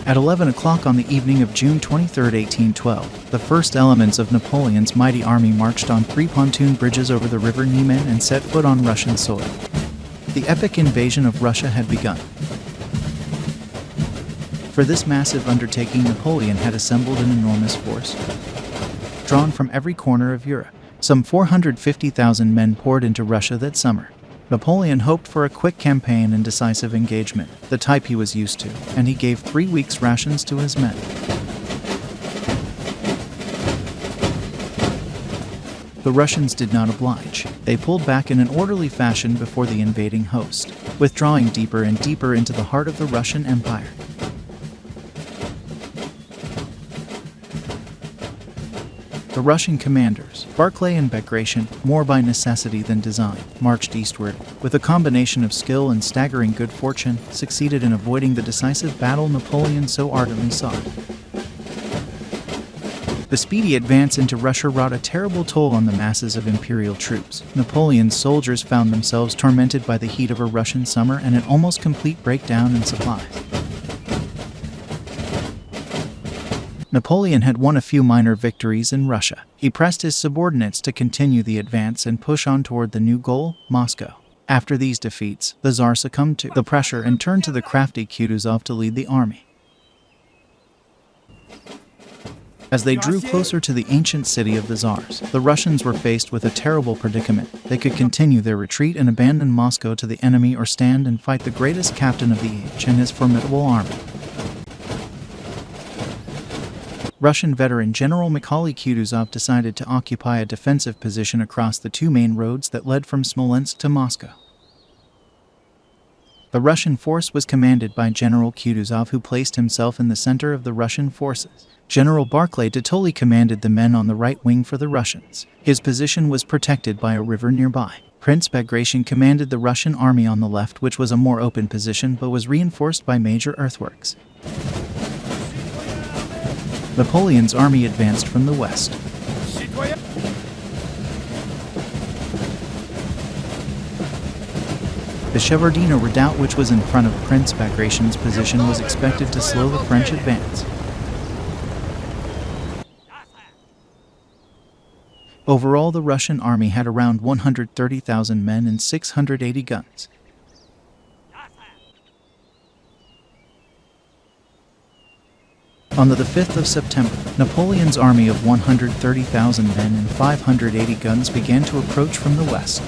At 11 o'clock on the evening of June 23, 1812, the first elements of Napoleon's mighty army marched on 3 pontoon bridges over the river Niemen and set foot on Russian soil. The epic invasion of Russia had begun. For this massive undertaking, Napoleon had assembled an enormous force, drawn from every corner of Europe. Some 450,000 men poured into Russia that summer. Napoleon hoped for a quick campaign and decisive engagement, the type he was used to, and he gave 3 weeks' rations to his men. The Russians did not oblige. They pulled back in an orderly fashion before the invading host, withdrawing deeper and deeper into the heart of the Russian Empire. The Russian commanders, Barclay and Bagration, more by necessity than design, marched eastward, with a combination of skill and staggering good fortune, succeeded in avoiding the decisive battle Napoleon so ardently sought. The speedy advance into Russia wrought a terrible toll on the masses of imperial troops. Napoleon's soldiers found themselves tormented by the heat of a Russian summer and an almost complete breakdown in supplies. Napoleon had won a few minor victories in Russia. He pressed his subordinates to continue the advance and push on toward the new goal, Moscow. After these defeats, the Tsar succumbed to the pressure and turned to the crafty Kutuzov to lead the army. As they drew closer to the ancient city of the Tsars, the Russians were faced with a terrible predicament. They could continue their retreat and abandon Moscow to the enemy, or stand and fight the greatest captain of the age and his formidable army. Russian veteran General Mikhail Kutuzov decided to occupy a defensive position across the 2 main roads that led from Smolensk to Moscow. The Russian force was commanded by General Kutuzov, who placed himself in the center of the Russian forces. General Barclay de Tolly commanded the men on the right wing for the Russians. His position was protected by a river nearby. Prince Bagration commanded the Russian army on the left, which was a more open position but was reinforced by major earthworks. Napoleon's army advanced from the west. The Shevardino Redoubt, which was in front of Prince Bagration's position, was expected to slow the French advance. Overall, the Russian army had around 130,000 men and 680 guns. On the 5th of September, Napoleon's army of 130,000 men and 580 guns began to approach from the west.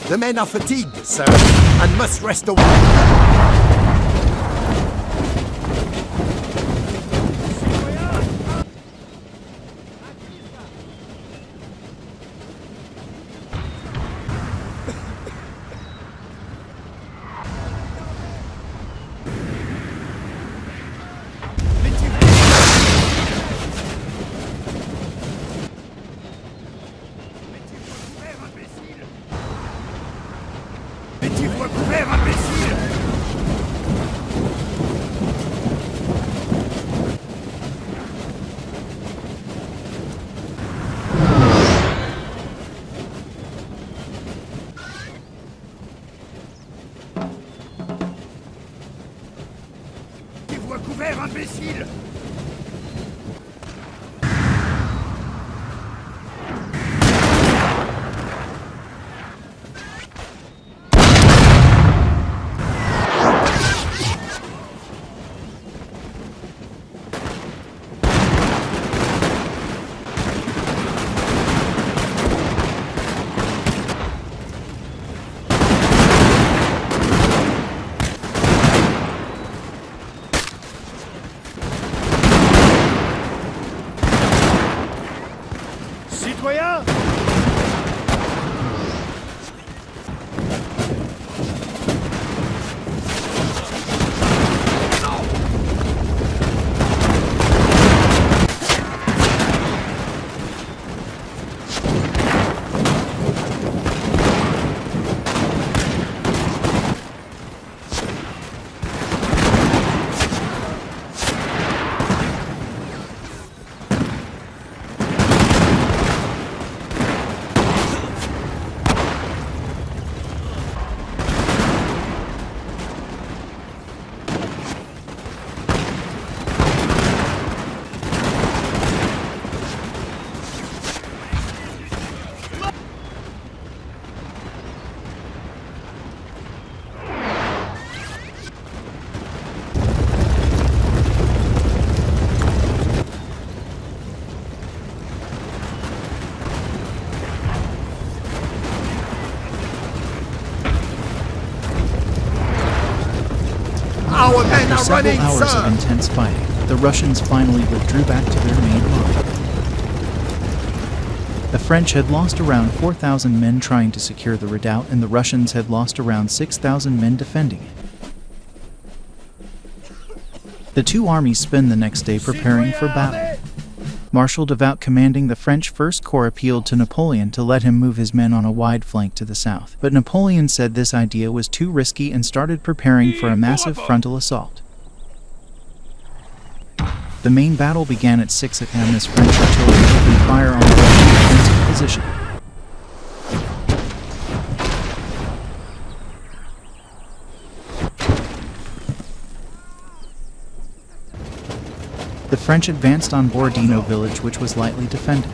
The men are fatigued, sir, and must rest awhile. Couvert, imbécile! men After are several running, hours sir! of intense fighting, the Russians finally withdrew back to their main line. The French had lost around 4,000 men trying to secure the redoubt, and the Russians had lost around 6,000 men defending it. The two armies spent the next day preparing for battle. Marshal Redoubt, commanding the French First Corps, appealed to Napoleon to let him move his men on a wide flank to the south, but Napoleon said this idea was too risky and started preparing for a massive frontal assault. The main battle began at 6 a.m. as French artillery opened fire on the Russian defensive position. The French advanced on Borodino village, which was lightly defended.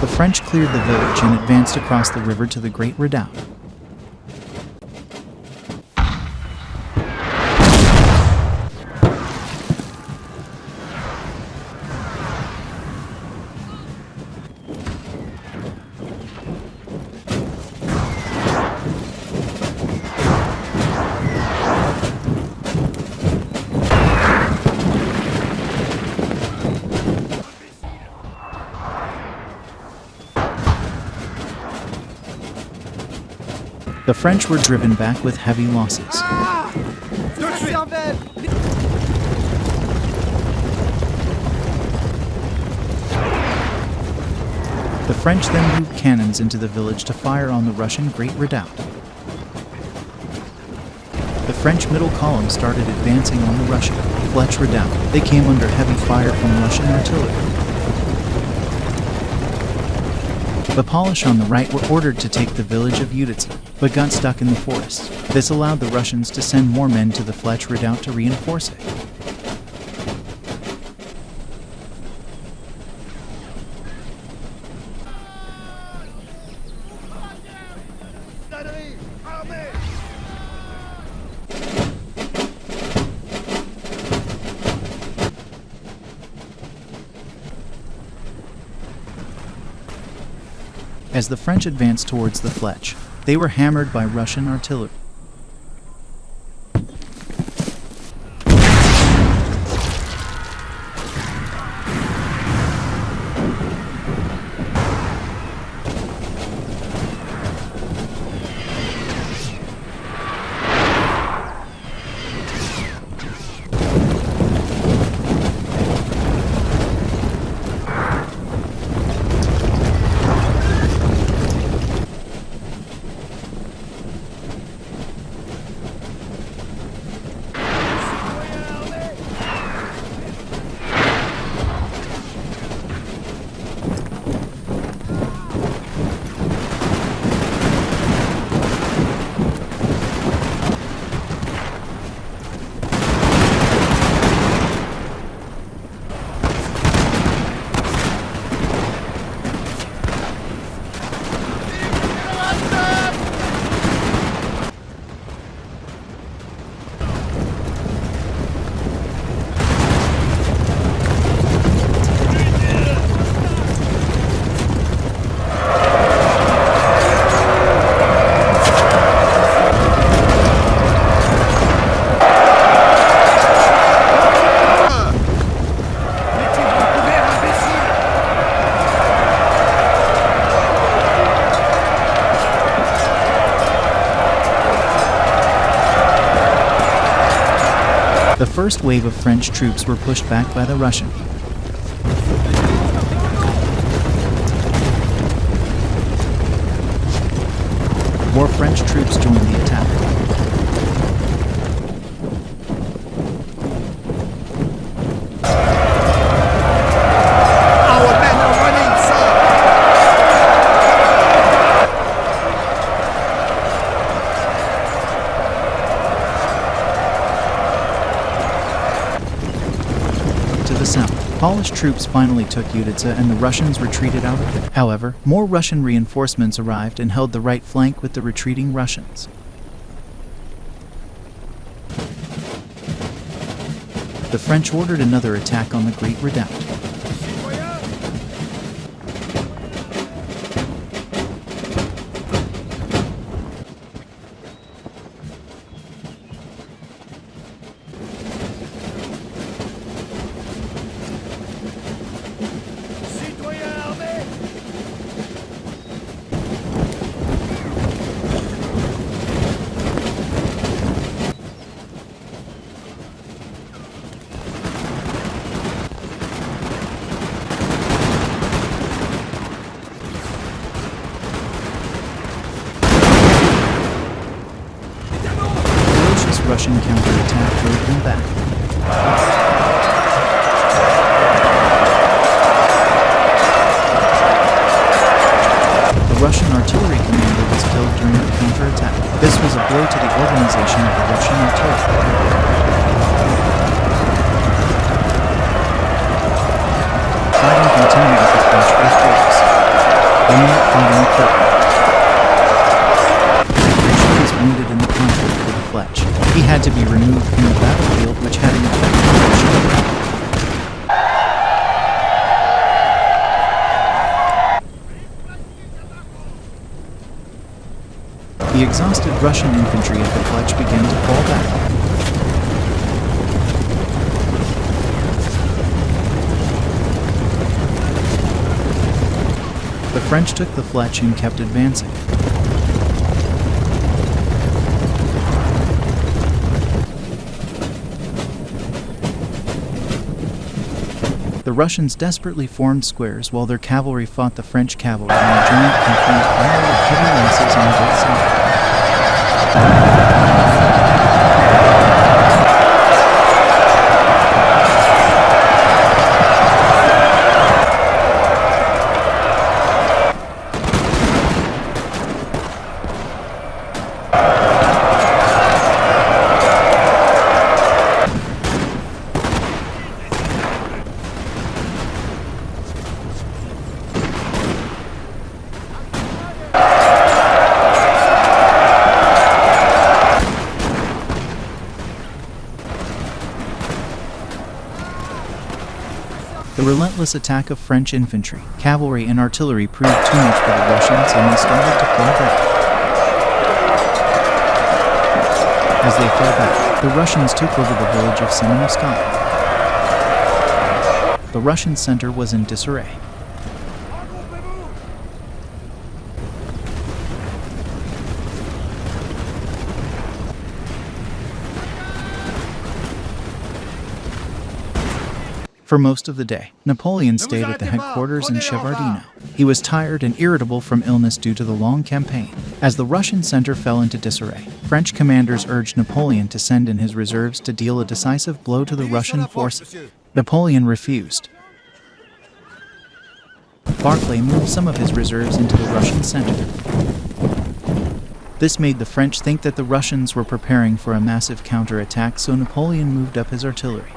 The French cleared the village and advanced across the river to the Great Redoubt. The French were driven back with heavy losses. The French then moved cannons into the village to fire on the Russian Great Redoubt. The French middle column started advancing on the Russian Fleche redoubt. They came under heavy fire from Russian artillery. The Polish on the right were ordered to take the village of Utitsa, but got stuck in the forest. This allowed the Russians to send more men to the Fleche redoubt to reinforce it. As the French advanced towards the Fleche, they were hammered by Russian artillery. The first wave of French troops were pushed back by the Russian. More French troops joined the attack. Our men are running, sir! To the south, Polish troops finally took Utitsa and the Russians retreated out of it. However, more Russian reinforcements arrived and held the right flank with the retreating Russians. The French ordered another attack on the Great Redoubt. Russian counterattack drove them back. The Russian artillery commander was killed during the counterattack. This was a blow to the organization of the Russian artillery. Fighting continued at the French earthquakes. Imminent fighting occurred. French was wounded in the conflict for the Fleche. He had to be removed from the battlefield, which had an effect on the Russian. The exhausted Russian infantry at the Fleche began to fall back. The French took the Fleche and kept advancing. The Russians desperately formed squares while their cavalry fought the French cavalry in a giant confront battle with heavy lances on both sides. The relentless attack of French infantry, cavalry, and artillery proved too much for the Russians, and they started to fall back. As they fell back, the Russians took over the village of Semenoskaya. The Russian center was in disarray. For most of the day, Napoleon stayed at the headquarters in Shevardino. He was tired and irritable from illness due to the long campaign. As the Russian center fell into disarray, French commanders urged Napoleon to send in his reserves to deal a decisive blow to the Russian forces. Napoleon refused. Barclay moved some of his reserves into the Russian center. This made the French think that the Russians were preparing for a massive counterattack, so Napoleon moved up his artillery.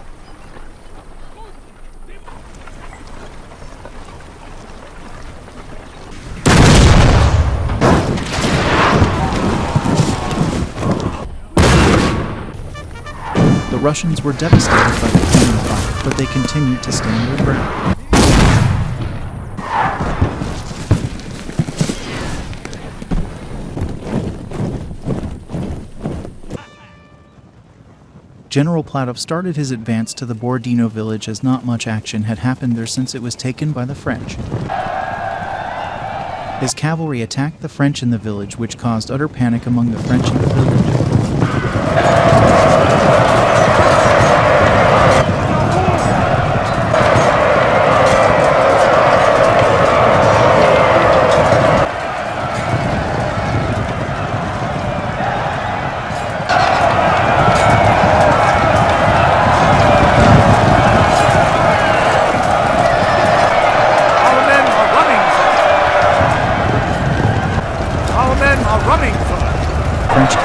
The Russians were devastated by the cannon fire, but they continued to stand their ground. General Platov started his advance to the Borodino village as not much action had happened there since it was taken by the French. His cavalry attacked the French in the village, which caused utter panic among the French in the village.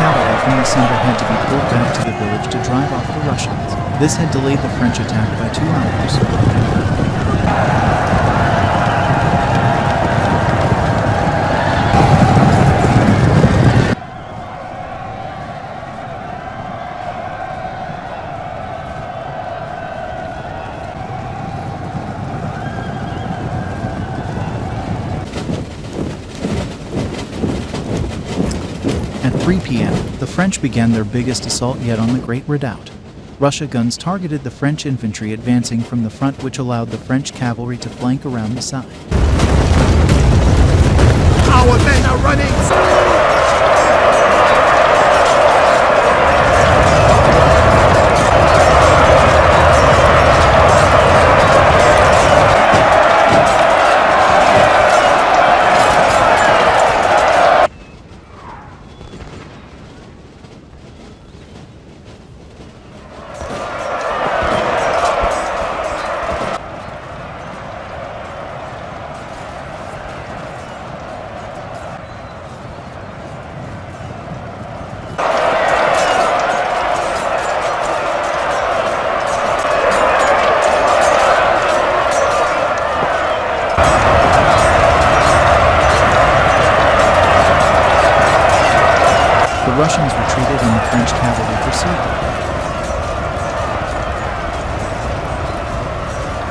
cavalry from the center had to be pulled back to the village to drive off the Russians. This had delayed the French attack by 2 hours. At 3 p.m., the French began their biggest assault yet on the Great Redoubt. Russia guns targeted the French infantry advancing from the front, which allowed the French cavalry to flank around the side. Our men are running! The Russians retreated and the French cavalry pursued.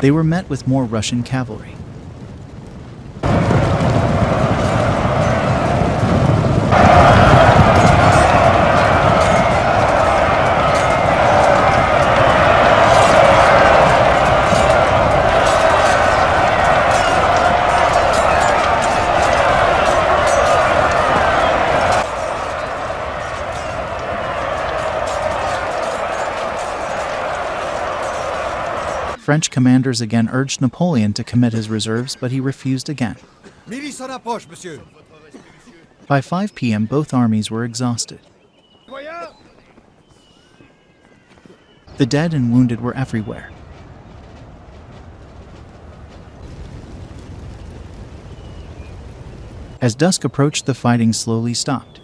They were met with more Russian cavalry. French commanders again urged Napoleon to commit his reserves, but he refused again. Milice en approche, monsieur. By 5 p.m., both armies were exhausted. The dead and wounded were everywhere. As dusk approached, the fighting slowly stopped.